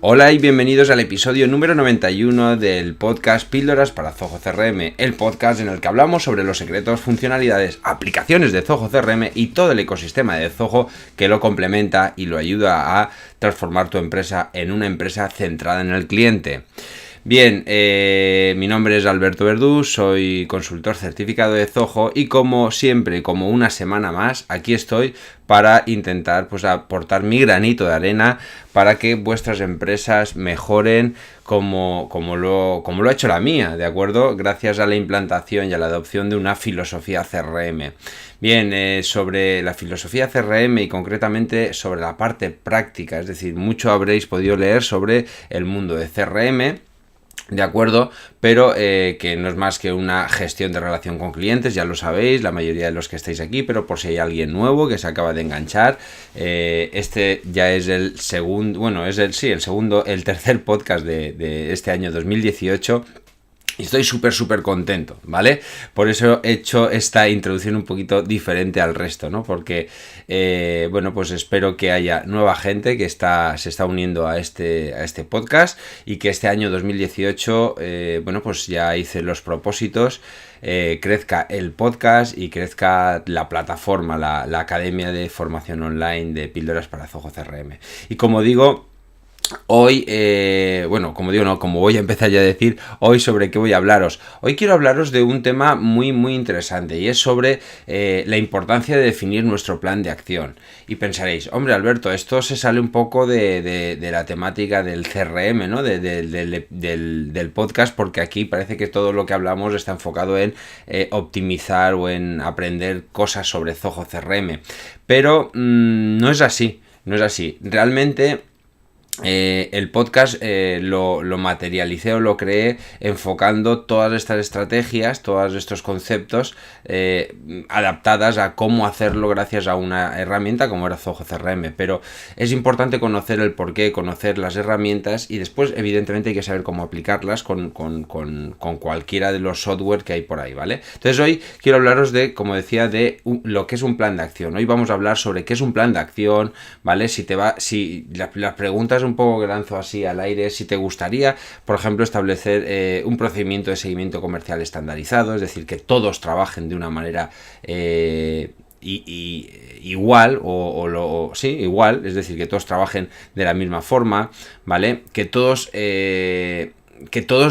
Hola y bienvenidos al episodio número 91 del podcast Píldoras para Zoho CRM, el podcast en el que hablamos sobre los secretos, funcionalidades, aplicaciones de Zoho CRM y todo el ecosistema de Zoho que lo complementa y lo ayuda a transformar tu empresa en una empresa centrada en el cliente. Bien, mi nombre es Alberto Verdú, soy consultor certificado de Zoho y como siempre, como una semana más, aquí estoy para intentar aportar mi granito de arena para que vuestras empresas mejoren como lo ha hecho la mía, ¿de acuerdo? Gracias a la implantación y a la adopción de una filosofía CRM. Bien, sobre la filosofía CRM y concretamente sobre la parte práctica, es decir, mucho habréis podido leer sobre el mundo de CRM, ¿de acuerdo? Pero que no es más que una gestión de relación con clientes, ya lo sabéis, la mayoría de los que estáis aquí, pero por si hay alguien nuevo que se acaba de enganchar, este ya es el segundo, bueno, es el tercer podcast de este año 2018. Y estoy súper contento, ¿vale? Por eso he hecho esta introducción un poquito diferente al resto, ¿no? Porque, pues espero que haya nueva gente que se está uniendo a este podcast y que este año 2018, pues ya hice los propósitos, crezca el podcast y crezca la plataforma, la Academia de Formación Online de Píldoras para Zoho CRM. Y como digo, hoy, como voy a empezar ya a decir, hoy sobre qué voy a hablaros. Hoy quiero hablaros de un tema muy interesante y es sobre la importancia de definir nuestro plan de acción. Y pensaréis, hombre Alberto, esto se sale un poco de la temática del CRM, ¿no? Del podcast, porque aquí parece que todo lo que hablamos está enfocado en optimizar o en aprender cosas sobre Zoho CRM. Pero no es así. Realmente el podcast lo materialicé o lo creé enfocando todas estas estrategias, todos estos conceptos adaptadas a cómo hacerlo gracias a una herramienta como era Zoho CRM. Pero es importante conocer el porqué, conocer las herramientas y después evidentemente hay que saber cómo aplicarlas con cualquiera de los software que hay por ahí, ¿vale? Entonces hoy quiero hablaros de, como decía, de lo que es un plan de acción. Hoy vamos a hablar sobre qué es un plan de acción, ¿vale? Si las preguntas un poco que lanzo así al aire, si te gustaría, por ejemplo, establecer un procedimiento de seguimiento comercial estandarizado, es decir, que todos trabajen de una manera igual igual, es decir, que todos trabajen de la misma forma, ¿vale? Que todos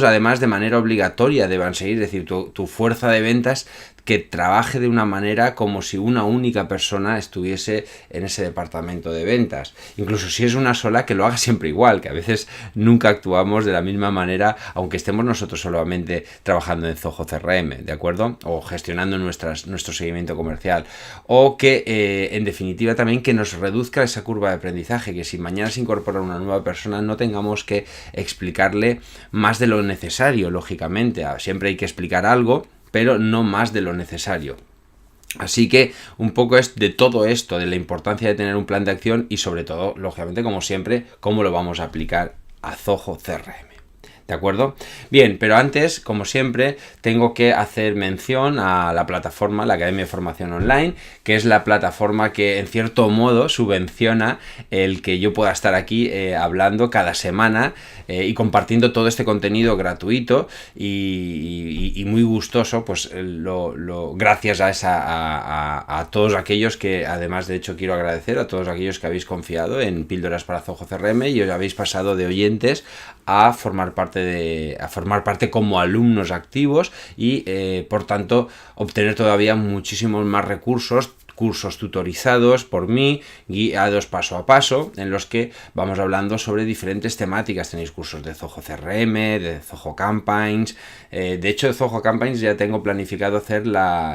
además de manera obligatoria deban seguir, es decir, tu fuerza de ventas que trabaje de una manera como si una única persona estuviese en ese departamento de ventas. Incluso si es una sola, que lo haga siempre igual, que a veces nunca actuamos de la misma manera, aunque estemos nosotros solamente trabajando en Zoho CRM, ¿de acuerdo? O gestionando nuestro seguimiento comercial. O que, en definitiva, también que nos reduzca esa curva de aprendizaje, que si mañana se incorpora una nueva persona no tengamos que explicarle más de lo necesario, lógicamente. Siempre hay que explicar algo, pero no más de lo necesario. Así que un poco es de todo esto, de la importancia de tener un plan de acción y sobre todo, lógicamente, como siempre, cómo lo vamos a aplicar a Zoho CRM. ¿De acuerdo? Bien, pero antes, como siempre, tengo que hacer mención a la plataforma, la Academia de Formación Online, que es la plataforma que en cierto modo subvenciona el que yo pueda estar aquí hablando cada semana y compartiendo todo este contenido gratuito y muy gustoso, pues gracias a todos aquellos que, además, de hecho, quiero agradecer a todos aquellos que habéis confiado en Píldoras para Zoho CRM y os habéis pasado de oyentes a formar parte como alumnos activos y por tanto obtener todavía muchísimos más recursos, cursos tutorizados por mí, guiados paso a paso, en los que vamos hablando sobre diferentes temáticas. Tenéis cursos de Zoho CRM, de Zoho Campaigns. De hecho, de Zoho Campaigns ya tengo planificado hacer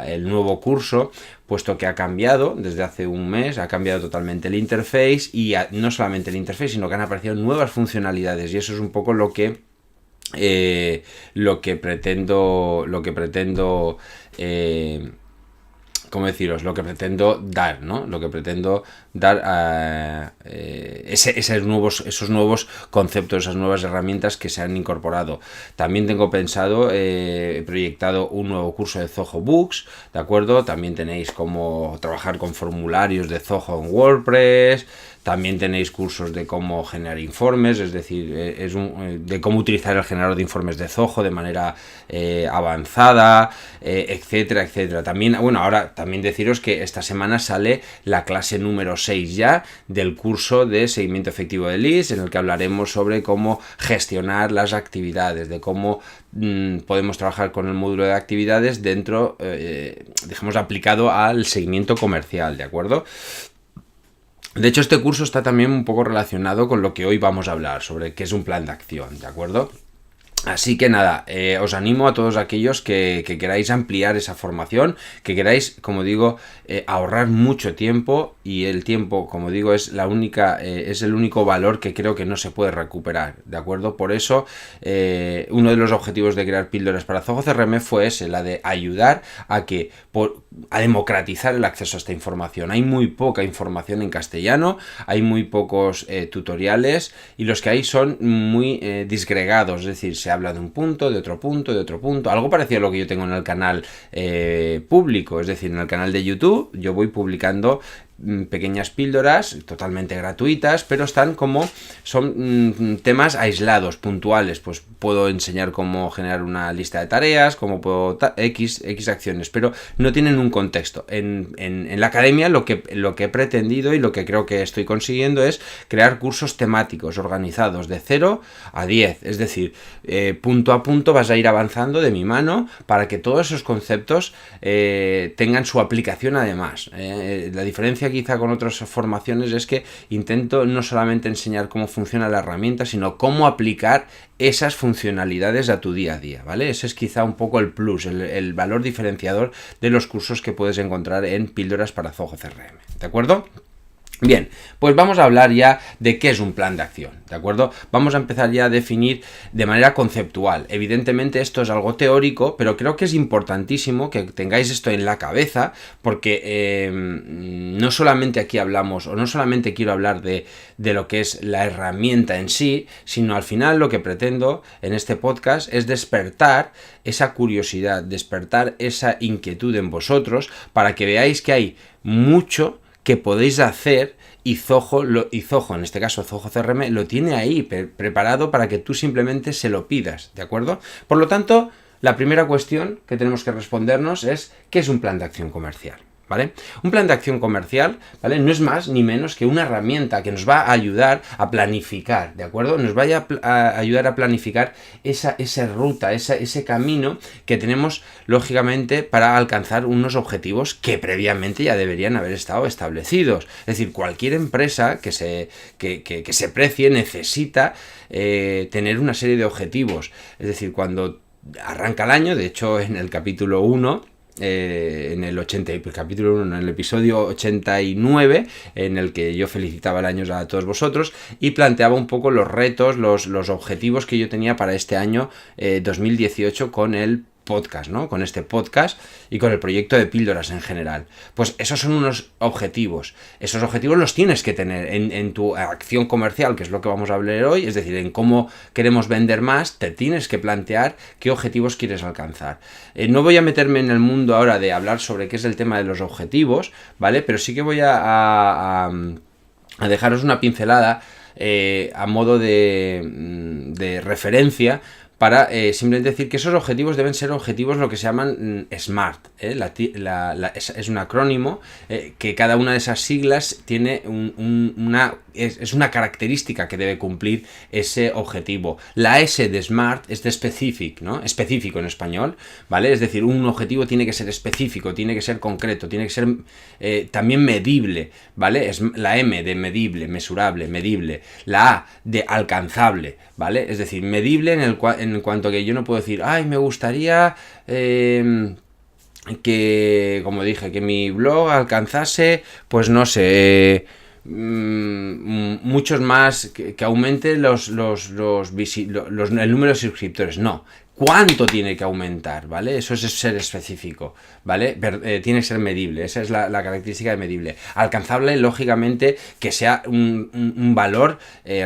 el nuevo curso, puesto que ha cambiado desde hace un mes, ha cambiado totalmente el interface y no solamente el interface, sino que han aparecido nuevas funcionalidades y eso es un poco lo que pretendo ¿cómo deciros? Lo que pretendo dar, ¿no? Lo que pretendo dar esos nuevos conceptos, esas nuevas herramientas que se han incorporado. También tengo pensado, he proyectado un nuevo curso de Zoho Books, ¿de acuerdo? También tenéis cómo trabajar con formularios de Zoho en WordPress. También tenéis cursos de cómo generar informes, es decir, de cómo utilizar el generador de informes de Zoho de manera avanzada, etcétera, etcétera. También, bueno, ahora también deciros que esta semana sale la clase número 6 ya del curso de seguimiento efectivo de leads, en el que hablaremos sobre cómo gestionar las actividades, de cómo podemos trabajar con el módulo de actividades dentro, digamos, aplicado al seguimiento comercial, ¿de acuerdo? De hecho, este curso está también un poco relacionado con lo que hoy vamos a hablar, sobre qué es un plan de acción, ¿de acuerdo? Así que nada, os animo a todos aquellos que queráis ampliar esa formación, que queráis, como digo, ahorrar mucho tiempo, y el tiempo, como digo, es el único valor que creo que no se puede recuperar, ¿de acuerdo? Por eso, uno de los objetivos de crear píldoras para Zoho CRM fue ese, la de ayudar a democratizar el acceso a esta información. Hay muy poca información en castellano, hay muy pocos tutoriales, y los que hay son muy disgregados, es decir, se habla de un punto, de otro punto, de otro punto, algo parecido a lo que yo tengo en el canal público, es decir, en el canal de YouTube yo voy publicando pequeñas píldoras totalmente gratuitas, pero son temas aislados, puntuales. Pues puedo enseñar cómo generar una lista de tareas, cómo puedo X acciones, pero no tienen un contexto. En la academia lo que he pretendido, y lo que creo que estoy consiguiendo, es crear cursos temáticos organizados de 0 a 10, es decir, punto a punto vas a ir avanzando de mi mano para que todos esos conceptos tengan su aplicación además. La diferencia quizá con otras formaciones es que intento no solamente enseñar cómo funciona la herramienta, sino cómo aplicar esas funcionalidades a tu día a día, ¿vale? Ese es quizá un poco el plus, el valor diferenciador de los cursos que puedes encontrar en Píldoras para Zoho CRM, ¿de acuerdo? Bien, pues vamos a hablar ya de qué es un plan de acción, ¿de acuerdo? Vamos a empezar ya a definir de manera conceptual. Evidentemente esto es algo teórico, pero creo que es importantísimo que tengáis esto en la cabeza, porque no solamente aquí hablamos, o no solamente quiero hablar de lo que es la herramienta en sí, sino al final lo que pretendo en este podcast es despertar esa curiosidad, despertar esa inquietud en vosotros, para que veáis que hay mucho que podéis hacer, y Zoho, en este caso Zoho CRM, lo tiene ahí preparado para que tú simplemente se lo pidas, ¿de acuerdo? Por lo tanto, la primera cuestión que tenemos que respondernos es: ¿qué es un plan de acción comercial? ¿Vale? Un plan de acción comercial, ¿vale?, no es más ni menos que una herramienta que nos va a ayudar a planificar, ¿de acuerdo? Nos va a ayudar a planificar esa ruta, ese camino que tenemos, lógicamente, para alcanzar unos objetivos que previamente ya deberían haber estado establecidos. Es decir, cualquier empresa que se precie necesita tener una serie de objetivos. Es decir, cuando arranca el año, de hecho, en el capítulo 1, en el episodio 89, en el que yo felicitaba el año a todos vosotros y planteaba un poco los retos, los objetivos que yo tenía para este año 2018 con el podcast, ¿no? Con este podcast y con el proyecto de Píldoras en general. Pues esos son unos objetivos. Esos objetivos los tienes que tener en tu acción comercial, que es lo que vamos a hablar hoy, es decir, en cómo queremos vender más. Te tienes que plantear qué objetivos quieres alcanzar. No voy a meterme en el mundo ahora de hablar sobre qué es el tema de los objetivos, ¿vale? Pero sí que voy a dejaros una pincelada a modo de referencia, para simplemente decir que esos objetivos deben ser objetivos lo que se llaman SMART. Es un acrónimo que cada una de esas siglas tiene es una característica que debe cumplir ese objetivo. La S de SMART es de specific, ¿no? Específico en español, ¿vale? Es decir, un objetivo tiene que ser específico, tiene que ser concreto, tiene que ser también medible, ¿vale? Es la M de medible, mesurable, medible. La A de alcanzable, ¿vale? Es decir, medible en cuanto que yo no puedo decir, ay, me gustaría que, como dije, que mi blog alcanzase, pues no sé, muchos más, que aumente el número de suscriptores. No, ¿cuánto tiene que aumentar? ¿Vale? Eso es ser específico, ¿vale? Tiene que ser medible, esa es la característica de medible. Alcanzable, lógicamente, que sea un valor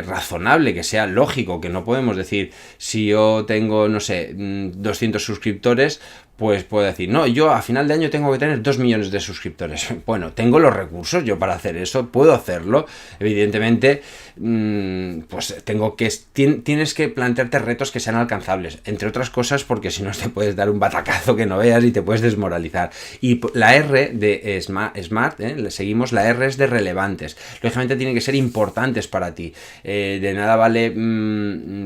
razonable, que sea lógico, que no podemos decir, si yo tengo, no sé, 200 suscriptores, pues puedo decir, no, yo a final de año tengo que tener 2 millones de suscriptores. Bueno, tengo los recursos yo para hacer eso, puedo hacerlo. Evidentemente, pues tienes que plantearte retos que sean alcanzables, entre otras cosas porque si no te puedes dar un batacazo que no veas y te puedes desmoralizar. Y la R de Smart, le seguimos, la R es de relevantes. Lógicamente tienen que ser importantes para ti. De nada vale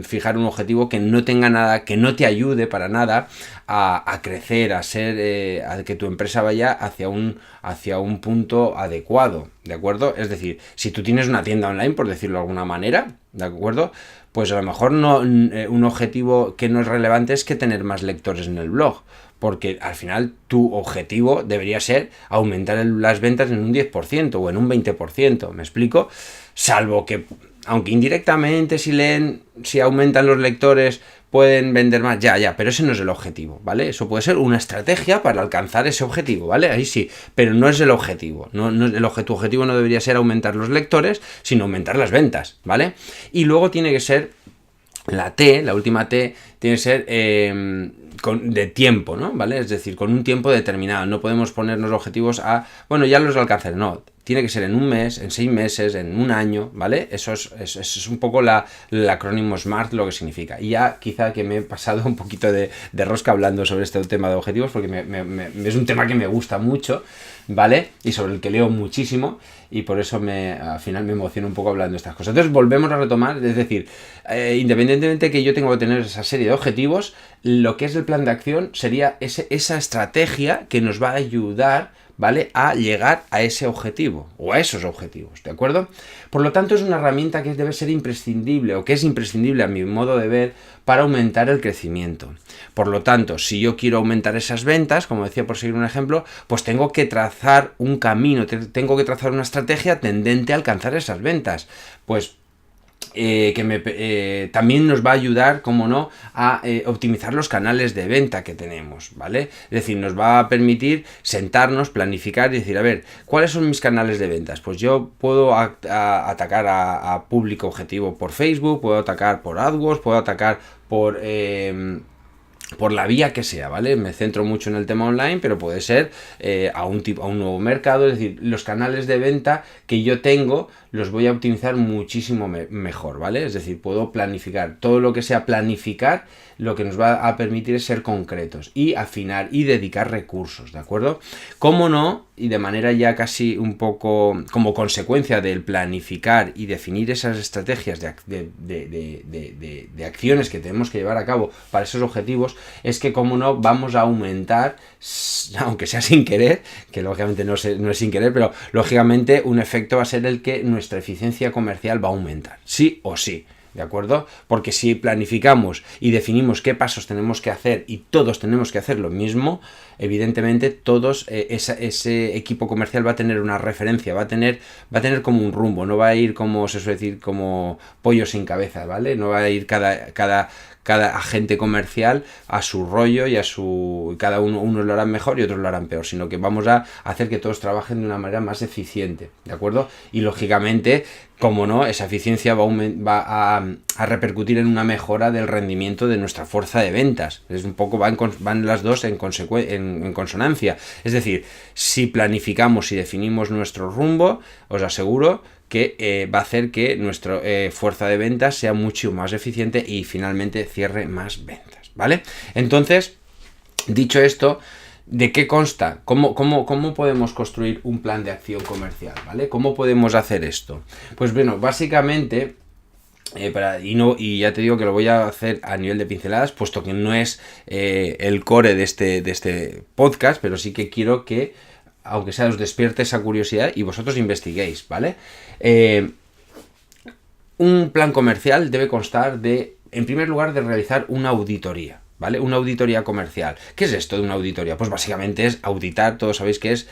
fijar un objetivo que no tenga nada, que no te ayude para nada a crecer, a que tu empresa vaya hacia un punto adecuado, ¿de acuerdo? Es decir, si tú tienes una tienda online, por decirlo de alguna manera, ¿de acuerdo? Pues a lo mejor no, un objetivo que no es relevante es que tener más lectores en el blog, porque al final tu objetivo debería ser aumentar las ventas en un 10% o en un 20%, ¿me explico? Salvo que, aunque indirectamente si aumentan los lectores pueden vender más, pero ese no es el objetivo, ¿vale? Eso puede ser una estrategia para alcanzar ese objetivo, ¿vale? Ahí sí, pero no es el objetivo. Tu objetivo no debería ser aumentar los lectores, sino aumentar las ventas, ¿vale? Y luego tiene que ser la última T, tiene que ser de tiempo, ¿no? ¿Vale? Es decir, con un tiempo determinado. No podemos ponernos objetivos ya los alcanzaré, no. Tiene que ser en un mes, en 6 meses, en un año, ¿vale? Eso es un poco el acrónimo SMART, lo que significa. Y ya quizá que me he pasado un poquito de rosca hablando sobre este tema de objetivos, porque es un tema que me gusta mucho, ¿vale? Y sobre el que leo muchísimo, y por eso al final me emociono un poco hablando de estas cosas. Entonces volvemos a retomar, es decir, independientemente que yo tenga que tener esa serie de objetivos, lo que es el plan de acción sería esa estrategia que nos va a ayudar, ¿vale?, a llegar a ese objetivo o a esos objetivos, ¿de acuerdo? Por lo tanto, es una herramienta que debe ser imprescindible o que es imprescindible a mi modo de ver para aumentar el crecimiento. Por lo tanto, si yo quiero aumentar esas ventas, como decía por seguir un ejemplo, pues tengo que trazar un camino, tengo que trazar una estrategia tendente a alcanzar esas ventas. Pues también nos va a ayudar, como no, a optimizar los canales de venta que tenemos, ¿vale? Es decir, nos va a permitir sentarnos, planificar y decir, a ver, ¿cuáles son mis canales de ventas? Pues yo puedo atacar a público objetivo por Facebook, puedo atacar por AdWords, puedo atacar por la vía que sea, ¿vale? Me centro mucho en el tema online, pero puede ser a un nuevo mercado. Es decir, los canales de venta que yo tengo los voy a optimizar muchísimo mejor, ¿vale? Es decir, puedo planificar. Todo lo que sea planificar, lo que nos va a permitir es ser concretos y afinar y dedicar recursos, ¿de acuerdo? ¿Cómo no? Y de manera ya casi un poco como consecuencia del planificar y definir esas estrategias de acciones que tenemos que llevar a cabo para esos objetivos, es que, como no, vamos a aumentar, aunque sea sin querer, que lógicamente no es sin querer, pero lógicamente un efecto va a ser el que nuestra eficiencia comercial va a aumentar, sí o sí. ¿De acuerdo? Porque si planificamos y definimos qué pasos tenemos que hacer y todos tenemos que hacer lo mismo, evidentemente todos, ese equipo comercial va a tener una referencia, va a tener como un rumbo, no va a ir, como se suele decir, como pollo sin cabeza, ¿vale? No va a ir cada agente comercial a su rollo y cada unos lo harán mejor y otros lo harán peor, sino que vamos a hacer que todos trabajen de una manera más eficiente, ¿de acuerdo? Y lógicamente, como no, esa eficiencia va a repercutir en una mejora del rendimiento de nuestra fuerza de ventas. Es un poco, van las dos en consonancia. Es decir, si planificamos y definimos nuestro rumbo, os aseguro que va a hacer que nuestra fuerza de ventas sea mucho más eficiente y finalmente cierre más ventas, ¿vale? Entonces, dicho esto, ¿de qué consta? ¿Cómo podemos construir un plan de acción comercial? ¿Vale? ¿Cómo podemos hacer esto? Pues bueno, básicamente, y ya te digo que lo voy a hacer a nivel de pinceladas, puesto que no es el core de este podcast, pero sí que quiero que, aunque sea, os despierte esa curiosidad y vosotros investiguéis, ¿vale? Un plan comercial debe constar en primer lugar, de realizar una auditoría, ¿vale? Una auditoría comercial. ¿Qué es esto de una auditoría? Pues básicamente es auditar, todos sabéis que es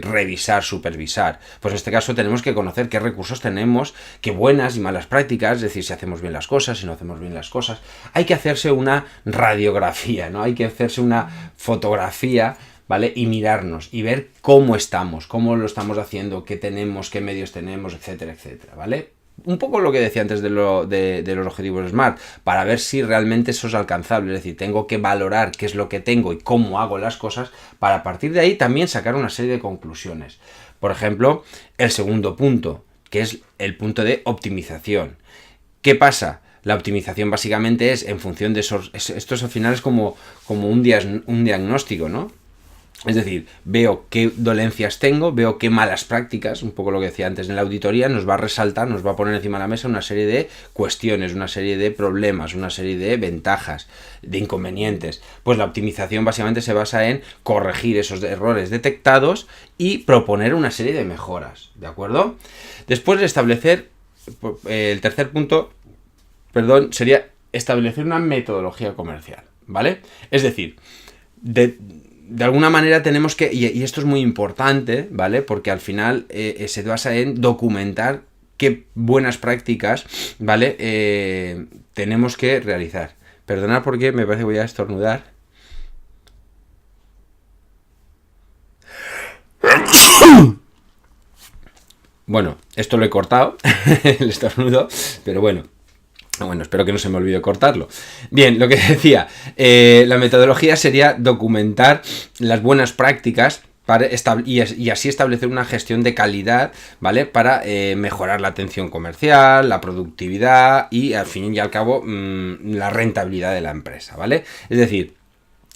revisar, supervisar. Pues en este caso tenemos que conocer qué recursos tenemos, qué buenas y malas prácticas, es decir, si hacemos bien las cosas, si no hacemos bien las cosas. Hay que hacerse una radiografía, ¿no? Hay que hacerse una fotografía, ¿vale? Y mirarnos y ver cómo estamos, cómo lo estamos haciendo, qué tenemos, qué medios tenemos, etcétera, etcétera, ¿vale? un poco lo que decía antes de los objetivos SMART, para ver si realmente eso es alcanzable. Es decir, tengo que valorar qué es lo que tengo y cómo hago las cosas para a partir de ahí también sacar una serie de conclusiones. Por ejemplo, el segundo punto, que es el punto de optimización. ¿Qué pasa? La optimización básicamente es en función de esos... Esto al final es como un diagnóstico, ¿no? Es decir, veo qué dolencias tengo, veo qué malas prácticas, un poco lo que decía antes en la auditoría, nos va a resaltar, nos va a poner encima de la mesa una serie de cuestiones, una serie de problemas, una serie de ventajas, de inconvenientes. Pues la optimización básicamente se basa en corregir esos errores detectados y proponer una serie de mejoras, ¿de acuerdo? Después de establecer, el tercer punto, sería establecer una metodología comercial, ¿vale? Es decir, de alguna manera tenemos que, y esto es muy importante, ¿vale? Porque al final se basa en documentar qué buenas prácticas, ¿vale? Tenemos que realizar. Perdonad porque me parece que voy a estornudar. Bueno, esto lo he cortado, el estornudo, pero bueno. Bueno, espero que no se me olvide cortarlo. Bien, lo que decía, la metodología sería documentar las buenas prácticas y así establecer una gestión de calidad, ¿vale? Para mejorar la atención comercial, la productividad y al fin y al cabo la rentabilidad de la empresa, ¿vale? Es decir,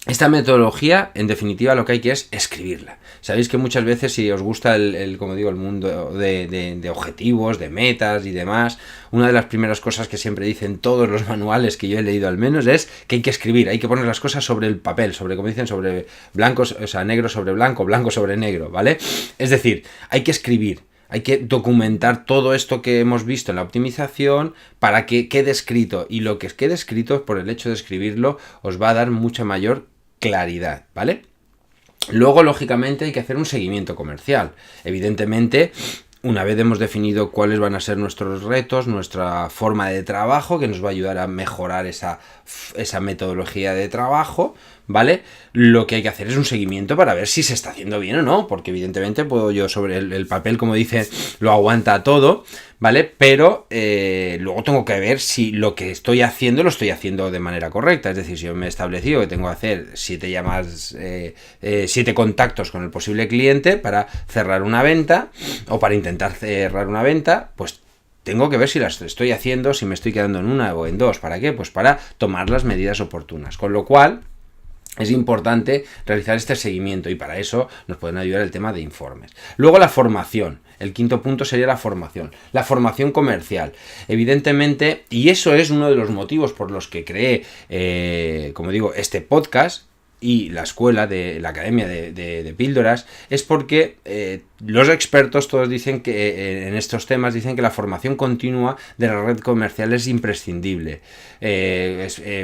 esta metodología, en definitiva, lo que hay que es escribirla. Sabéis que muchas veces, si os gusta como digo, el mundo de objetivos, de metas y demás, una de las primeras cosas que siempre dicen todos los manuales que yo he leído al menos es que hay que escribir, hay que poner las cosas sobre el papel, como dicen, sobre blancos, o sea, negro sobre blanco, blanco sobre negro, ¿vale? Es decir, hay que escribir. Hay que documentar todo esto que hemos visto en la optimización para que quede escrito. Y lo que quede escrito, por el hecho de escribirlo, os va a dar mucha mayor claridad, ¿vale? Luego, lógicamente, hay que hacer un seguimiento comercial. Evidentemente, una vez hemos definido cuáles van a ser nuestros retos, nuestra forma de trabajo, que nos va a ayudar a mejorar esa metodología de trabajo, ¿vale? Lo que hay que hacer es un seguimiento para ver si se está haciendo bien o no, porque evidentemente puedo yo sobre el papel, como dice, lo aguanta todo, ¿vale? Pero luego tengo que ver si lo que estoy haciendo lo estoy haciendo de manera correcta. Es decir, si yo me he establecido que tengo que hacer 7 contactos con el posible cliente para cerrar una venta o para intentar cerrar una venta, pues tengo que ver si las estoy haciendo, si me estoy quedando en una o en dos. ¿Para qué? Pues para tomar las medidas oportunas. Con lo cual, es importante realizar este seguimiento y para eso nos pueden ayudar el tema de informes. Luego la formación. El quinto punto sería la formación comercial. Evidentemente, y eso es uno de los motivos por los que creé, como digo, este podcast y la escuela de la academia de píldoras, es porque los expertos todos dicen que en estos temas dicen que la formación continua de la red comercial es imprescindible.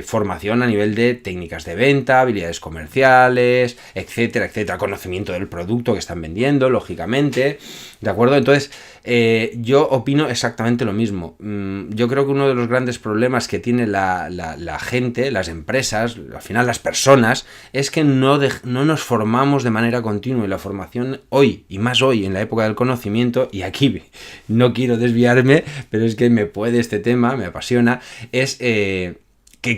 Formación a nivel de técnicas de venta, habilidades comerciales, etcétera, etcétera, conocimiento del producto que están vendiendo, lógicamente, ¿de acuerdo? Entonces, yo opino exactamente lo mismo. Yo creo que uno de los grandes problemas que tiene la gente, las empresas, al final las personas, es que no nos formamos de manera continua y la formación hoy, y más hoy, en la época del conocimiento, y aquí no quiero desviarme, pero es que me puede este tema, me apasiona, es que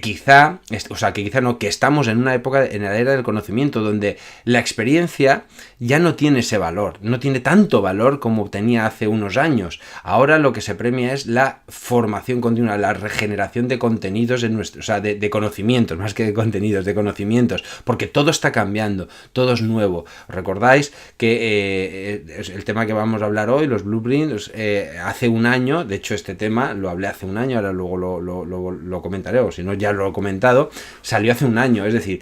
estamos en una época, en la era del conocimiento, donde la experiencia ya no tiene ese valor, no tiene tanto valor como tenía hace unos años. Ahora lo que se premia es la formación continua, la regeneración de contenidos de conocimientos, más que de contenidos, de conocimientos, porque todo está cambiando, todo es nuevo. ¿Recordáis que el tema que vamos a hablar hoy, los blueprints, hace un año, de hecho este tema lo hablé hace un año, ahora luego lo comentaré, o si no ya lo he comentado, salió hace un año, es decir,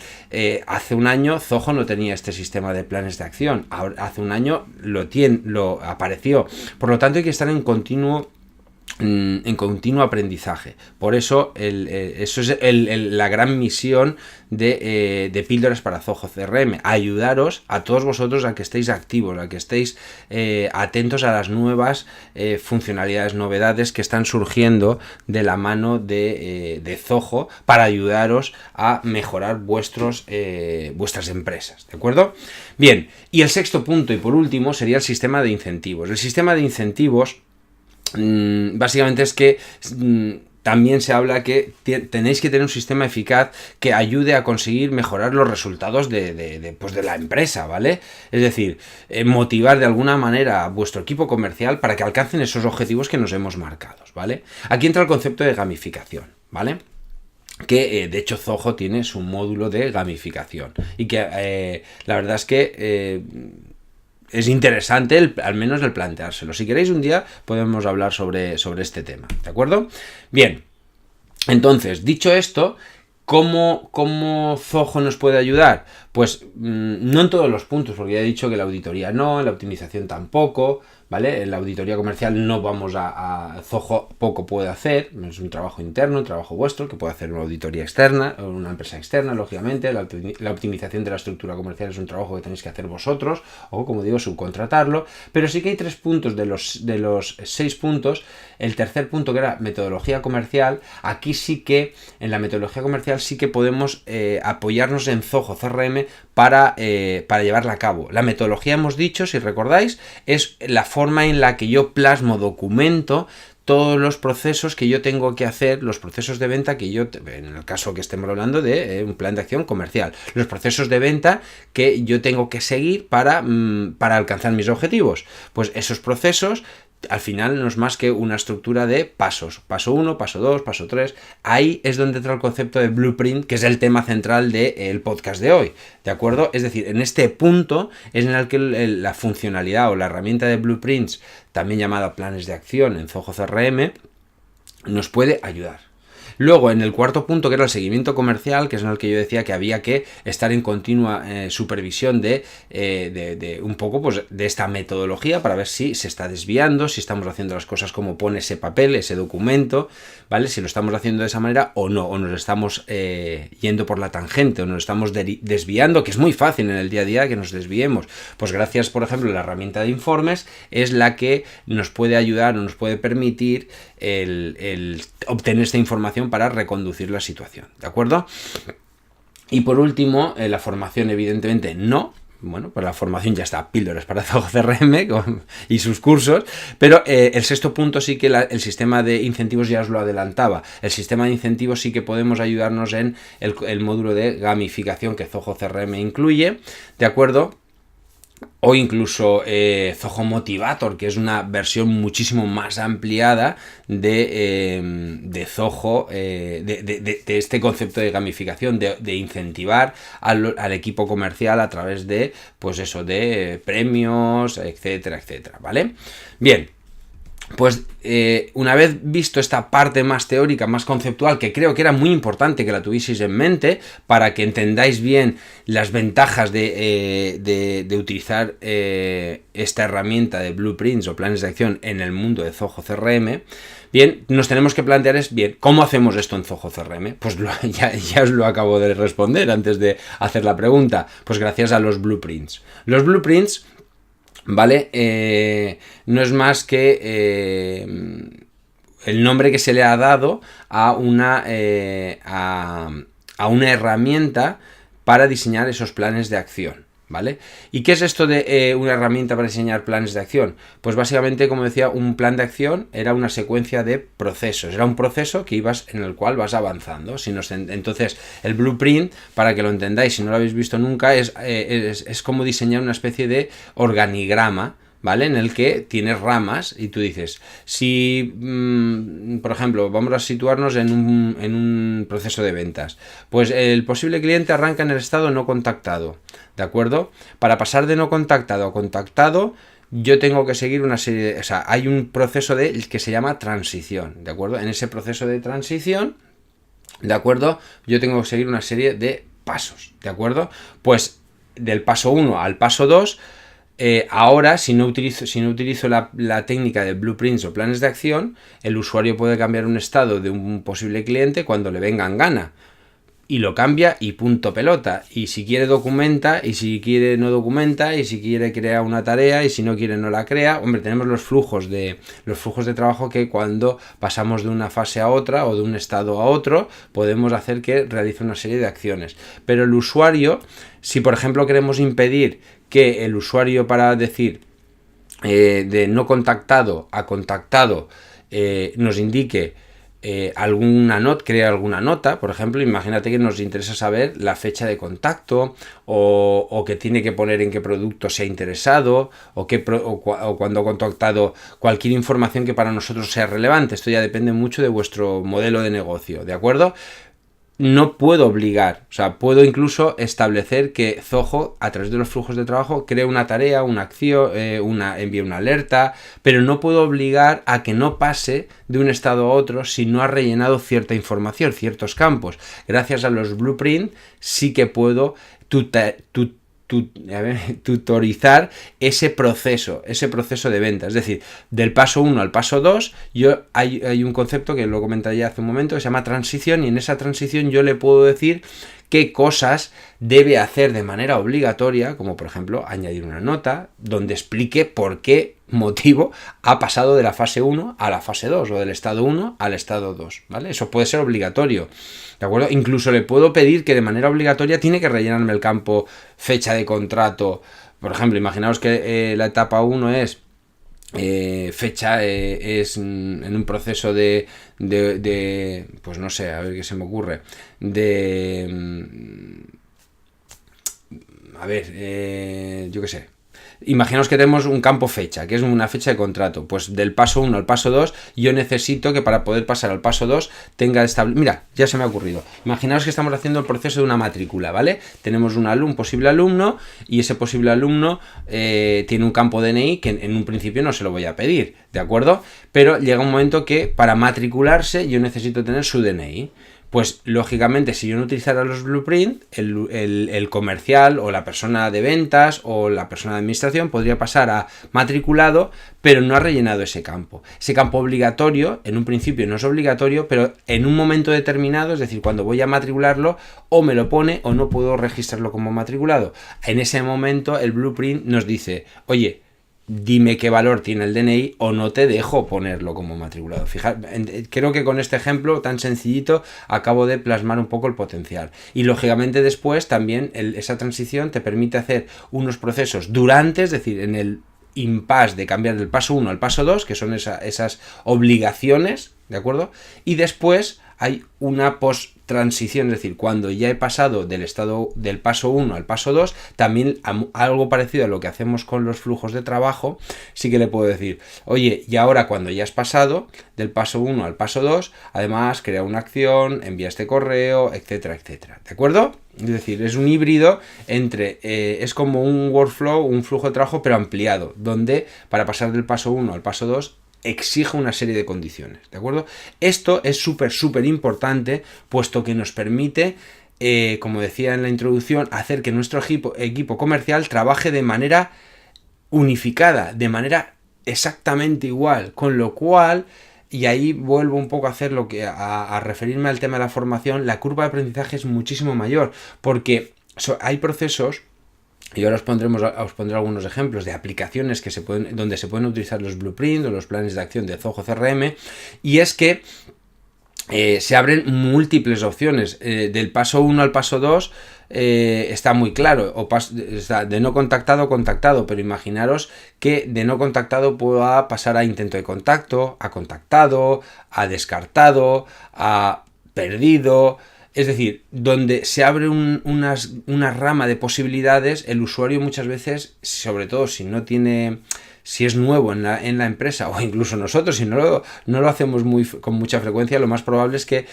hace un año Zoho no tenía este sistema de planes de acción, ahora, hace un año lo apareció, por lo tanto hay que estar en continuo aprendizaje. Por eso eso es la gran misión de Píldoras para Zoho CRM, ayudaros a todos vosotros a que estéis activos, a que estéis atentos a las nuevas funcionalidades, novedades que están surgiendo de la mano de Zoho para ayudaros a mejorar vuestras empresas, ¿de acuerdo? Bien, y el sexto punto y por último sería el sistema de incentivos. El sistema de incentivos básicamente es que también se habla que tenéis que tener un sistema eficaz que ayude a conseguir mejorar los resultados de la empresa, ¿vale? Es decir, motivar de alguna manera a vuestro equipo comercial para que alcancen esos objetivos que nos hemos marcado, ¿vale? Aquí entra el concepto de gamificación, ¿vale? Que de hecho Zoho tiene su módulo de gamificación y que la verdad es que es interesante al menos el planteárselo. Si queréis un día podemos hablar sobre este tema, ¿de acuerdo? Bien, entonces, dicho esto, ¿cómo Zoho nos puede ayudar? Pues no en todos los puntos, porque ya he dicho que la auditoría no, la optimización tampoco, ¿vale? En la auditoría comercial no vamos a Zoho poco puede hacer, es un trabajo interno, un trabajo vuestro, que puede hacer una auditoría externa, o una empresa externa, lógicamente. La optimización de la estructura comercial es un trabajo que tenéis que hacer vosotros, o como digo, subcontratarlo, pero sí que hay 3 puntos de los 6 puntos. El tercer punto, que era metodología comercial, aquí sí que, en la metodología comercial sí que podemos apoyarnos en Zoho CRM para llevarla a cabo. La metodología, hemos dicho, si recordáis, es la forma en la que yo plasmo, documento todos los procesos que yo tengo que hacer, los procesos de venta que yo, en el caso que estemos hablando de un plan de acción comercial, los procesos de venta que yo tengo que seguir para alcanzar mis objetivos. Pues esos procesos al final no es más que una estructura de pasos. Paso 1, paso 2, paso 3. Ahí es donde entra el concepto de blueprint, que es el tema central del podcast de hoy. ¿De acuerdo? Es decir, en este punto es en el que la funcionalidad o la herramienta de blueprints, también llamada planes de acción en Zoho CRM, nos puede ayudar. Luego, en el cuarto punto, que era el seguimiento comercial, que es en el que yo decía que había que estar en continua supervisión de un poco pues de esta metodología para ver si se está desviando, si estamos haciendo las cosas como pone ese papel, ese documento, ¿vale? Si lo estamos haciendo de esa manera o no, o nos estamos yendo por la tangente, o nos estamos desviando, que es muy fácil en el día a día que nos desviemos. Pues gracias, por ejemplo, a la herramienta de informes es la que nos puede ayudar o nos puede permitir el obtener esta información para reconducir la situación, ¿de acuerdo? Y por último, la formación, evidentemente no. Bueno, pues la formación ya está, píldoras para Zoho CRM y sus cursos, pero el sexto punto sí que el sistema de incentivos ya os lo adelantaba. El sistema de incentivos sí que podemos ayudarnos en el módulo de gamificación que Zoho CRM incluye, ¿de acuerdo? O incluso Zoho Motivator, que es una versión muchísimo más ampliada de Zoho, de este concepto de gamificación, de incentivar al equipo comercial a través de, pues eso, de premios, etcétera, etcétera, ¿vale? Bien. Pues una vez visto esta parte más teórica, más conceptual, que creo que era muy importante que la tuvieseis en mente para que entendáis bien las ventajas de utilizar esta herramienta de blueprints o planes de acción en el mundo de Zoho CRM, bien, nos tenemos que plantear bien, ¿cómo hacemos esto en Zoho CRM? Pues ya os lo acabo de responder antes de hacer la pregunta, pues gracias a los blueprints. Los blueprints, ¿vale? No es más que el nombre que se le ha dado a una herramienta para diseñar esos planes de acción, ¿vale? ¿Y qué es esto de una herramienta para diseñar planes de acción? Pues básicamente, como decía, un plan de acción era una secuencia de procesos, era un proceso en el cual vas avanzando. Entonces, el blueprint, para que lo entendáis, si no lo habéis visto nunca, es como diseñar una especie de organigrama, ¿vale? En el que tienes ramas y tú dices, si, por ejemplo, vamos a situarnos en un proceso de ventas, pues el posible cliente arranca en el estado no contactado, ¿de acuerdo? Para pasar de no contactado a contactado, yo tengo que seguir una serie hay un proceso que se llama transición, ¿de acuerdo? En ese proceso de transición, ¿de acuerdo? Yo tengo que seguir una serie de pasos, ¿de acuerdo? Pues del paso 1 al paso 2, ahora, si no utilizo la técnica de blueprints o planes de acción, el usuario puede cambiar un estado de un posible cliente cuando le venga en gana. Y lo cambia y punto pelota. Y si quiere documenta, y si quiere no documenta, y si quiere crea una tarea, y si no quiere no la crea. Hombre, tenemos los flujos de trabajo que cuando pasamos de una fase a otra o de un estado a otro, podemos hacer que realice una serie de acciones. Pero el usuario, si por ejemplo queremos impedir que el usuario, para decir, de no contactado a contactado nos indique crea alguna nota. Por ejemplo, imagínate que nos interesa saber la fecha de contacto o que tiene que poner en qué producto se ha interesado o cuando ha contactado, cualquier información que para nosotros sea relevante. Esto ya depende mucho de vuestro modelo de negocio, ¿de acuerdo? No puedo obligar, o sea, puedo incluso establecer que Zoho, a través de los flujos de trabajo, cree una tarea, una acción, envíe una alerta, pero no puedo obligar a que no pase de un estado a otro si no ha rellenado cierta información, ciertos campos. Gracias a los blueprints sí que puedo tutorizar ese proceso de venta. Es decir, del paso 1 al paso 2, hay un concepto que lo comenté ya hace un momento que se llama transición, y en esa transición yo le puedo decir qué cosas debe hacer de manera obligatoria, como por ejemplo añadir una nota donde explique por qué motivo ha pasado de la fase 1 a la fase 2 o del estado 1 al estado 2, ¿vale? Eso puede ser obligatorio, ¿de acuerdo? Incluso le puedo pedir que de manera obligatoria tiene que rellenarme el campo fecha de contrato. Por ejemplo, imaginaos que la etapa 1 es fecha, es en un proceso de pues no sé, a ver qué se me ocurre, yo qué sé. Imaginaos que tenemos un campo fecha, que es una fecha de contrato. Pues del paso 1 al paso 2, yo necesito que para poder pasar al paso 2 tenga establecido. Mira, ya se me ha ocurrido. Imaginaos que estamos haciendo el proceso de una matrícula, ¿vale? Tenemos un posible alumno, y ese posible alumno tiene un campo DNI que en un principio no se lo voy a pedir, ¿de acuerdo? Pero llega un momento que para matricularse yo necesito tener su DNI. Pues lógicamente, si yo no utilizara los blueprints, el comercial o la persona de ventas o la persona de administración podría pasar a matriculado, pero no ha rellenado ese campo. Ese campo obligatorio, en un principio no es obligatorio, pero en un momento determinado, es decir, cuando voy a matricularlo, o me lo pone o no puedo registrarlo como matriculado. En ese momento el blueprint nos dice, oye, dime qué valor tiene el DNI o no te dejo ponerlo como matriculado. Fíjate, creo que con este ejemplo tan sencillito acabo de plasmar un poco el potencial. Y lógicamente después también esa transición te permite hacer unos procesos durante, es decir, en el impasse de cambiar del paso 1 al paso 2, que son esas obligaciones, ¿de acuerdo? Y después hay una post-transición, es decir, cuando ya he pasado del estado del paso 1 al paso 2, también algo parecido a lo que hacemos con los flujos de trabajo, sí que le puedo decir, oye, y ahora cuando ya has pasado del paso 1 al paso 2, además crea una acción, envía este correo, etcétera, etcétera, ¿de acuerdo? Es decir, es un híbrido entre, es como un workflow, un flujo de trabajo, pero ampliado, donde para pasar del paso 1 al paso 2 exige una serie de condiciones, ¿de acuerdo? Esto es súper importante, puesto que nos permite, como decía en la introducción, hacer que nuestro equipo comercial trabaje de manera unificada, de manera exactamente igual, con lo cual, y ahí vuelvo un poco a hacer a referirme al tema de la formación, la curva de aprendizaje es muchísimo mayor, porque hay procesos. Y ahora os pondré algunos ejemplos de aplicaciones donde se pueden utilizar los blueprints o los planes de acción de Zoho CRM, y es que se abren múltiples opciones. Del paso 1 al paso 2 está muy claro, está de no contactado, pero imaginaros que de no contactado pueda pasar a intento de contacto, a contactado, a descartado, a perdido. Es decir, donde se abre una rama de posibilidades, el usuario muchas veces, sobre todo si es nuevo en la empresa, o incluso nosotros, si no lo hacemos con mucha frecuencia, lo más probable es que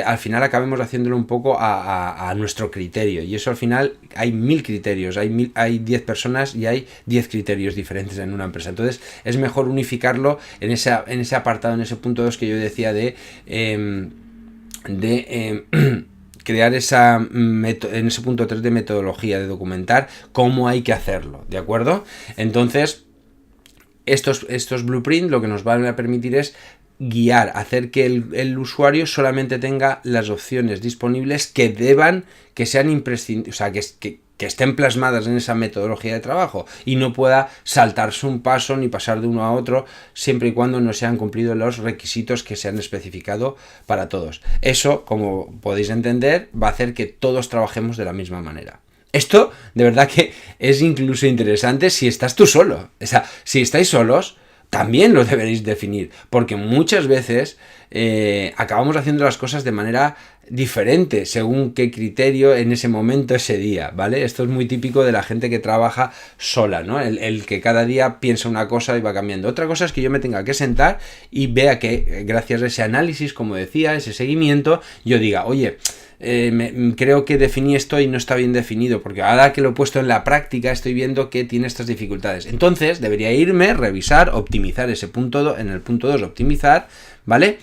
al final acabemos haciéndolo un poco a nuestro criterio. Y eso al final hay 1000 criterios, hay 10 personas y hay 10 criterios diferentes en una empresa. Entonces es mejor unificarlo en ese apartado, en ese punto 2 que yo decía de crear en ese punto 3 de metodología, de documentar cómo hay que hacerlo, ¿de acuerdo? Entonces, estos blueprints lo que nos van a permitir es guiar, hacer que el usuario solamente tenga las opciones disponibles que sean imprescindibles, o sea, que estén plasmadas en esa metodología de trabajo, y no pueda saltarse un paso ni pasar de uno a otro, siempre y cuando no se han cumplido los requisitos que se han especificado para todos. Eso, como podéis entender, va a hacer que todos trabajemos de la misma manera. Esto de verdad que es incluso interesante si estás tú solo. O sea, si estáis solos, también lo deberéis definir, porque muchas veces acabamos haciendo las cosas de manera diferente según qué criterio en ese momento, ese día, ¿vale? Esto es muy típico de la gente que trabaja sola, ¿no? El que cada día piensa una cosa y va cambiando. Otra cosa es que yo me tenga que sentar y vea que gracias a ese análisis, como decía, ese seguimiento, yo diga, oye, creo que definí esto y no está bien definido, porque ahora que lo he puesto en la práctica estoy viendo que tiene estas dificultades. Entonces debería irme, revisar, optimizar ese punto, en el punto 2 optimizar, ¿vale?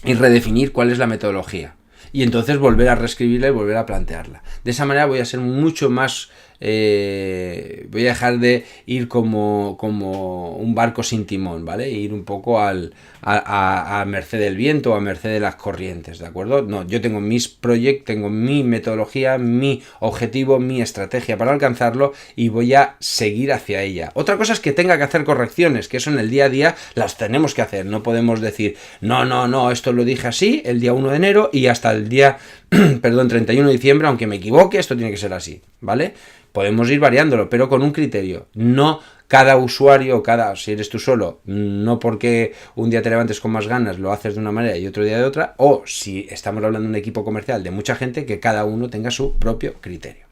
Y redefinir cuál es la metodología. Y entonces volver a reescribirla y volver a plantearla. De esa manera voy a ser mucho más... voy a dejar de ir como un barco sin timón, ¿vale? Ir un poco a merced del viento o a merced de las corrientes, ¿de acuerdo? No, yo tengo mis proyectos, tengo mi metodología, mi objetivo, mi estrategia para alcanzarlo y voy a seguir hacia ella. Otra cosa es que tenga que hacer correcciones, que eso en el día a día las tenemos que hacer. No podemos decir, no, esto lo dije así el día 1 de enero y hasta el día, 31 de diciembre, aunque me equivoque, esto tiene que ser así, ¿vale? Podemos ir variándolo, pero con un criterio. No cada usuario, si eres tú solo, no porque un día te levantes con más ganas lo haces de una manera y otro día de otra, o si estamos hablando de un equipo comercial de mucha gente, que cada uno tenga su propio criterio.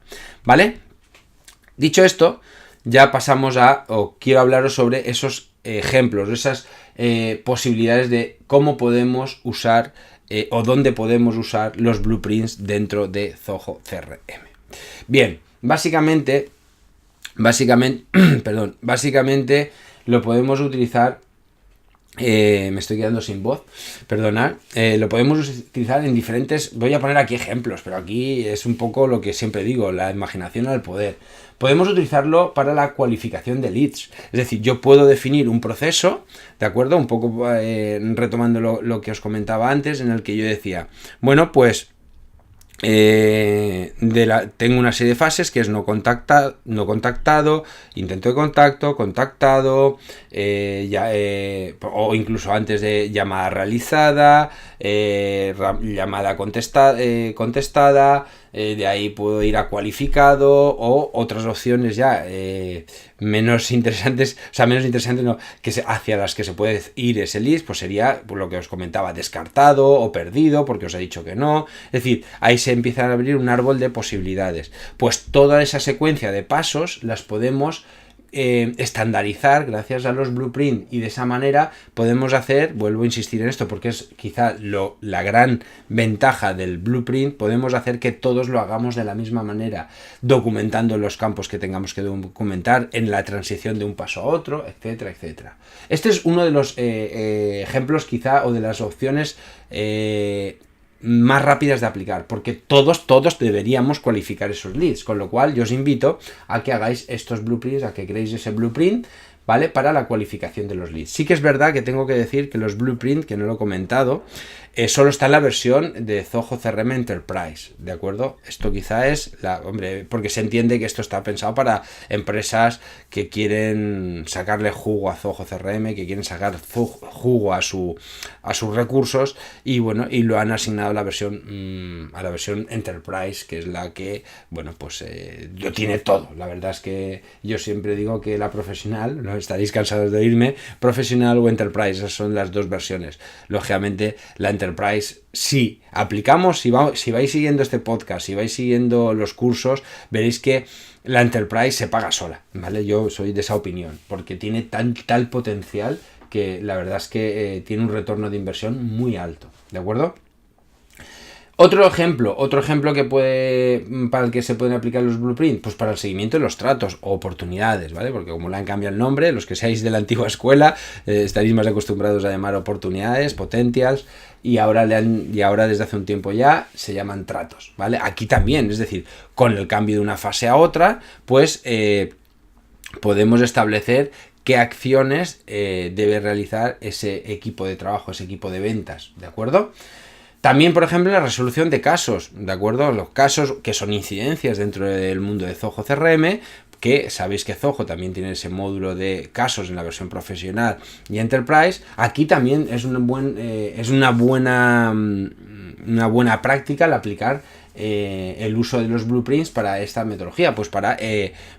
¿Vale? Dicho esto, ya pasamos quiero hablaros sobre esos ejemplos, esas posibilidades de cómo podemos usar o dónde podemos usar los blueprints dentro de Zoho CRM. Bien. Básicamente lo podemos utilizar, me estoy quedando sin voz, perdonad, lo podemos utilizar en diferentes, voy a poner aquí ejemplos, pero aquí es un poco lo que siempre digo, la imaginación al poder. Podemos utilizarlo para la cualificación de leads, es decir, yo puedo definir un proceso, ¿de acuerdo? Un poco retomando lo que os comentaba antes, en el que yo decía, bueno, pues tengo una serie de fases que es no contactado, intento de contacto, contactado, o incluso antes de llamada realizada, llamada contestada, de ahí puedo ir a cualificado o otras opciones ya menos interesantes, no, hacia las que se puede ir ese list, pues sería lo que os comentaba, descartado o perdido porque os he dicho que no. Es decir, ahí se empieza a abrir un árbol de posibilidades. Pues toda esa secuencia de pasos las podemos estandarizar gracias a los blueprints y de esa manera podemos hacer, vuelvo a insistir en esto porque es quizá la gran ventaja del blueprint, podemos hacer que todos lo hagamos de la misma manera, documentando los campos que tengamos que documentar en la transición de un paso a otro, etcétera, etcétera. Este es uno de los ejemplos quizá o de las opciones más rápidas de aplicar, porque todos deberíamos cualificar esos leads, con lo cual yo os invito a que hagáis estos blueprints, a que creéis ese blueprint, ¿vale? Para la cualificación de los leads. Sí que es verdad que tengo que decir que los blueprints, que no lo he comentado, solo está en la versión de Zoho CRM Enterprise, ¿de acuerdo? Esto quizá es, porque se entiende que esto está pensado para empresas que quieren sacarle jugo a Zoho CRM, que quieren sacar jugo a sus recursos y bueno, y lo han asignado a la versión Enterprise, que es la que, bueno, pues lo tiene todo. La verdad es que yo siempre digo que la profesional, no estaréis cansados de oírme, profesional o Enterprise, esas son las dos versiones. Lógicamente, la Enterprise, si aplicamos, si vais siguiendo este podcast, si vais siguiendo los cursos, veréis que la Enterprise se paga sola, ¿vale? Yo soy de esa opinión, porque tiene tal potencial que la verdad es que tiene un retorno de inversión muy alto, ¿de acuerdo? Otro ejemplo para el que se pueden aplicar los blueprints, pues para el seguimiento de los tratos o oportunidades, ¿vale? Porque como le han cambiado el nombre, los que seáis de la antigua escuela estaréis más acostumbrados a llamar oportunidades, potentials, y ahora desde hace un tiempo ya se llaman tratos, ¿vale? Aquí también, es decir, con el cambio de una fase a otra, pues podemos establecer qué acciones debe realizar ese equipo de trabajo, ese equipo de ventas, ¿de acuerdo? También, por ejemplo, la resolución de casos, ¿de acuerdo? Los casos que son incidencias dentro del mundo de Zoho CRM, que sabéis que Zoho también tiene ese módulo de casos en la versión profesional y Enterprise. Aquí también es una buena práctica el aplicar el uso de los blueprints para esta metodología, pues para,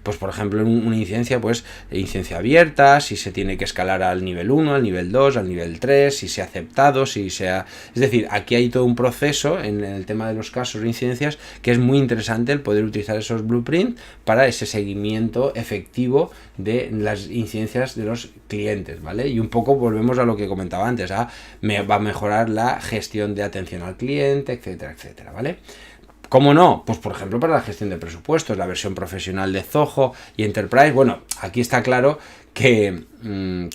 pues por ejemplo, una incidencia, pues incidencia abierta, si se tiene que escalar al nivel 1, al nivel 2, al nivel 3, si se ha aceptado, si se ha... Es decir, aquí hay todo un proceso en el tema de los casos de incidencias que es muy interesante el poder utilizar esos blueprints para ese seguimiento efectivo de las incidencias de los clientes, ¿vale? Y un poco volvemos a lo que comentaba antes, va a mejorar la gestión de atención al cliente, etcétera, etcétera, ¿vale? ¿Cómo no? Pues por ejemplo para la gestión de presupuestos, la versión profesional de Zoho y Enterprise. Bueno, aquí está claro que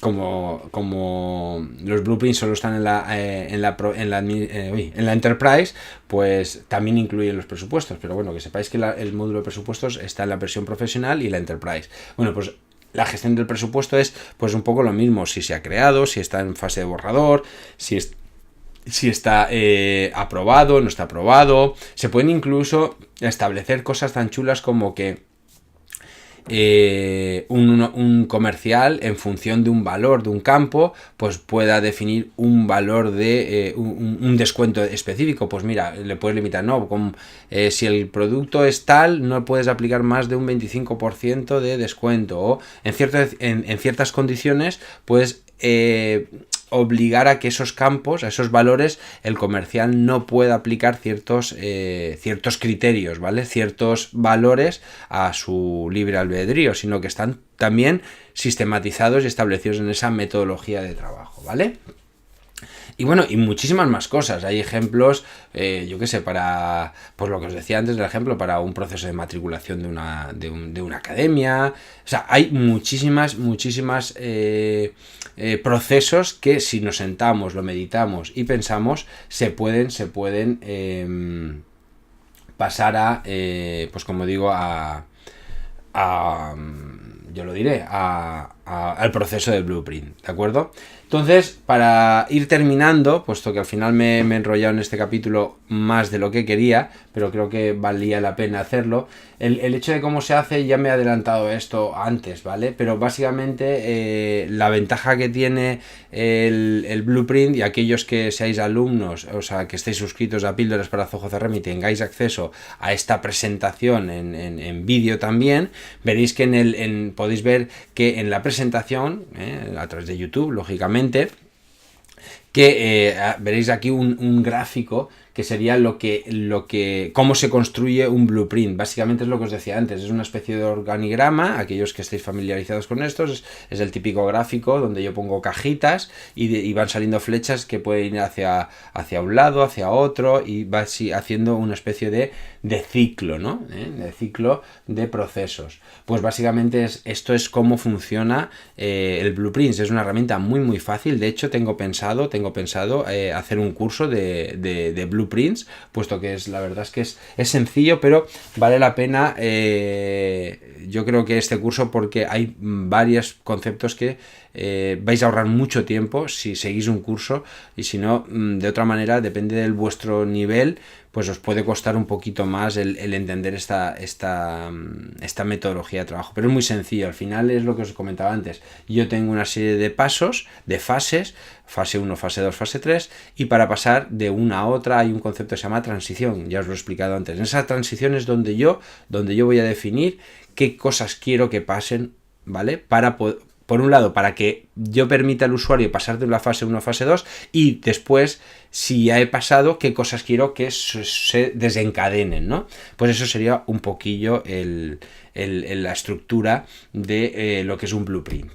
como los blueprints solo están en la Enterprise, pues también incluyen los presupuestos. Pero bueno, que sepáis que el módulo de presupuestos está en la versión profesional y la Enterprise. Bueno, pues la gestión del presupuesto es pues un poco lo mismo, si se ha creado, si está en fase de borrador, si está aprobado, no está aprobado. Se pueden incluso establecer cosas tan chulas como que un comercial, en función de un valor de un campo, pues pueda definir un valor de un descuento específico. Pues mira, le puedes limitar, no, si el producto es tal, no puedes aplicar más de un 25% de descuento, o en ciertas condiciones, pues obligar a que esos campos, a esos valores, el comercial no pueda aplicar ciertos criterios, ¿vale? Ciertos valores a su libre albedrío, sino que están también sistematizados y establecidos en esa metodología de trabajo, ¿vale? Y bueno, y muchísimas más cosas. Hay ejemplos, yo qué sé, para, pues lo que os decía antes del ejemplo, para un proceso de matriculación de una academia. O sea, hay muchísimas procesos que, si nos sentamos, lo meditamos y pensamos, se pueden pasar a, pues como digo, yo lo diré, al proceso de blueprint, ¿de acuerdo? Entonces, para ir terminando, puesto que al final me he enrollado en este capítulo más de lo que quería, pero creo que valía la pena hacerlo, el hecho de cómo se hace, ya me he adelantado esto antes, ¿vale? Pero básicamente la ventaja que tiene el blueprint, y aquellos que seáis alumnos, o sea, que estéis suscritos a Píldoras para Zoho CRM y tengáis acceso a esta presentación en vídeo también, veréis que podéis ver que en la presentación, a través de YouTube, lógicamente, que veréis aquí un gráfico que sería cómo se construye un blueprint. Básicamente es lo que os decía antes, es una especie de organigrama. Aquellos que estéis familiarizados con estos, es el típico gráfico donde yo pongo cajitas y van saliendo flechas que pueden ir hacia un lado, hacia otro, y va así haciendo una especie de ciclo, ¿no? De ciclo de procesos. Pues básicamente esto es cómo funciona el blueprint. Es una herramienta muy fácil. De hecho, tengo pensado hacer un curso de blueprints, puesto que la verdad es que es sencillo, pero vale la pena, yo creo que este curso, porque hay varios conceptos que vais a ahorrar mucho tiempo si seguís un curso, y si no, de otra manera, depende de vuestro nivel, pues os puede costar un poquito más el entender esta metodología de trabajo. Pero es muy sencillo. Al final es lo que os comentaba antes. Yo tengo una serie de pasos, de fases, fase 1, fase 2, fase 3, y para pasar de una a otra hay un concepto que se llama transición. Ya os lo he explicado antes. En esa transición es donde yo voy a definir qué cosas quiero que pasen, ¿vale? Por un lado, para que yo permita al usuario pasar de la fase 1 a fase 2, y después, si ya he pasado, qué cosas quiero que se desencadenen, ¿no? Pues eso sería un poquillo la estructura de lo que es un blueprint.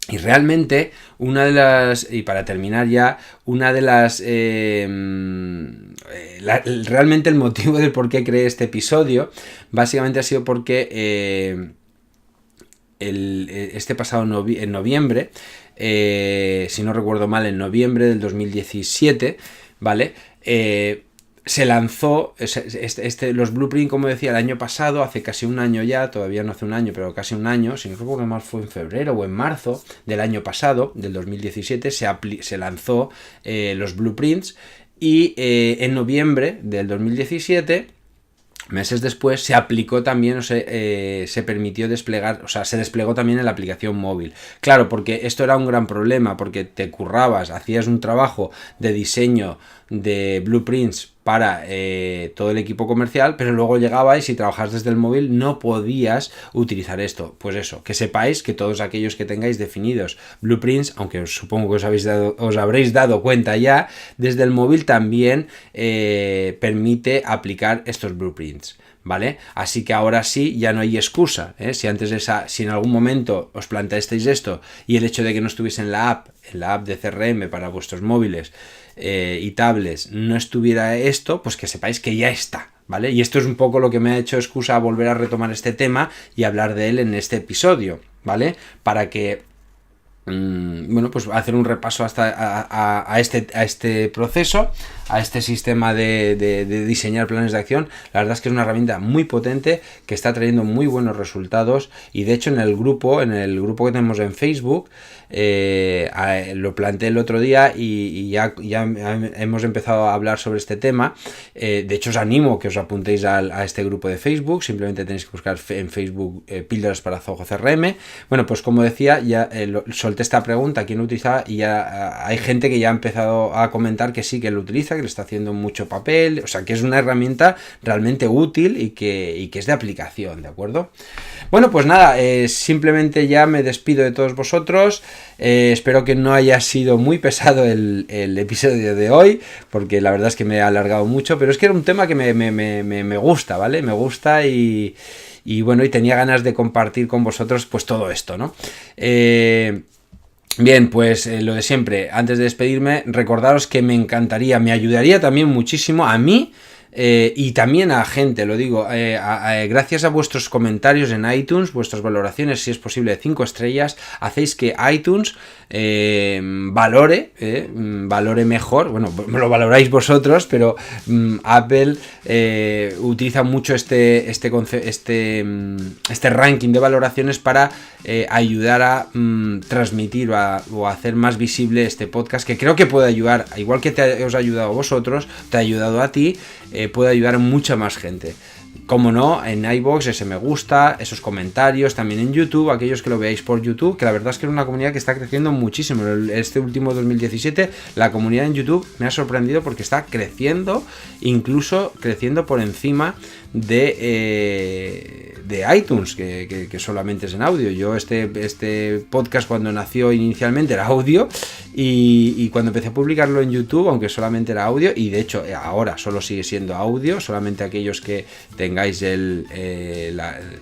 Y realmente, para terminar ya, realmente el motivo del por qué creé este episodio, básicamente ha sido porque este pasado en noviembre, si no recuerdo mal, en noviembre del 2017, ¿vale? Se lanzó los blueprint, como decía, el año pasado, hace casi un año ya, todavía no hace un año, pero casi un año, si no recuerdo mal, fue en febrero o en marzo del año pasado, del 2017, se lanzó los blueprints, y en noviembre del 2017... meses después se aplicó también, se permitió desplegar, o sea, se desplegó también en la aplicación móvil. Claro, porque esto era un gran problema, porque te currabas, hacías un trabajo de diseño de blueprints para todo el equipo comercial, pero luego llegabais y trabajabas desde el móvil, no podías utilizar esto. Pues eso, que sepáis que todos aquellos que tengáis definidos blueprints, aunque supongo que os habréis dado cuenta ya, desde el móvil también permite aplicar estos blueprints, ¿vale? Así que ahora sí, ya no hay excusa, ¿eh? Si en algún momento os planteasteis esto y el hecho de que no estuviese en la app de CRM para vuestros móviles y tablets no estuviera esto, pues que sepáis que ya está, ¿vale? Y esto es un poco lo que me ha hecho excusa a volver a retomar este tema y hablar de él en este episodio, ¿vale? Para que bueno, pues hacer un repaso hasta a este proceso, a este sistema de diseñar planes de acción. La verdad es que es una herramienta muy potente que está trayendo muy buenos resultados, y de hecho en el grupo que tenemos en Facebook lo planteé el otro día y ya hemos empezado a hablar sobre este tema. De hecho os animo que os apuntéis a este grupo de Facebook. Simplemente tenéis que buscar en Facebook Píldoras para Zoho CRM. Bueno, pues como decía, ya solté esta pregunta, ¿quién lo utilizaba? Y ya hay gente que ya ha empezado a comentar que sí, que lo utiliza, que le está haciendo mucho papel, o sea que es una herramienta realmente útil y que es de aplicación, ¿de acuerdo? Bueno, pues nada, simplemente ya me despido de todos vosotros. Espero que no haya sido muy pesado el episodio de hoy, porque la verdad es que me he alargado mucho, pero es que era un tema que me gusta, ¿vale? Me gusta y bueno, y tenía ganas de compartir con vosotros pues todo esto, ¿no? Bien, pues lo de siempre, antes de despedirme, recordaros que me encantaría, me ayudaría también muchísimo a mí y también a gente, lo digo, gracias a vuestros comentarios en iTunes, vuestras valoraciones, si es posible, de 5 estrellas, hacéis que iTunes valore mejor. Bueno, lo valoráis vosotros, pero Apple utiliza mucho este ranking de valoraciones para ayudar a transmitir o a hacer más visible este podcast, que creo que puede ayudar, igual que os ha ayudado a vosotros, te ha ayudado a ti, puede ayudar a mucha más gente. Como no, en iVoox ese me gusta, esos comentarios, también en YouTube, aquellos que lo veáis por YouTube, que la verdad es que es una comunidad que está creciendo muchísimo. Este último 2017 la comunidad en YouTube me ha sorprendido porque está creciendo, incluso creciendo por encima de iTunes, que solamente es en audio. Yo este podcast cuando nació inicialmente era audio y cuando empecé a publicarlo en YouTube, aunque solamente era audio, y de hecho ahora solo sigue siendo audio, solamente aquellos que tengáis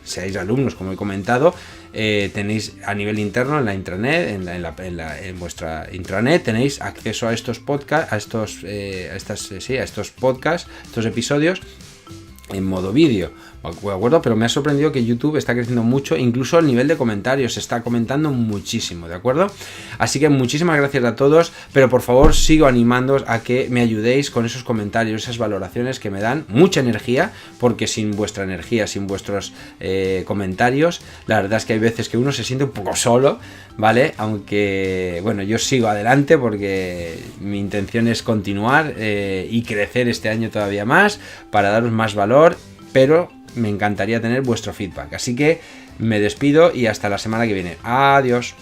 seáis alumnos, como he comentado, tenéis a nivel interno en la intranet, en vuestra intranet tenéis acceso a estos podcasts, a estos podcasts, estos episodios en modo vídeo, ¿de acuerdo? Pero me ha sorprendido que YouTube está creciendo mucho, incluso el nivel de comentarios se está comentando muchísimo, ¿de acuerdo? Así que muchísimas gracias a todos, pero por favor sigo animándoos a que me ayudéis con esos comentarios, esas valoraciones que me dan mucha energía, porque sin vuestra energía, sin vuestros comentarios, la verdad es que hay veces que uno se siente un poco solo, ¿vale? Aunque, bueno, yo sigo adelante porque mi intención es continuar y crecer este año todavía más para daros más valor, pero me encantaría tener vuestro feedback. Así que me despido y hasta la semana que viene. Adiós.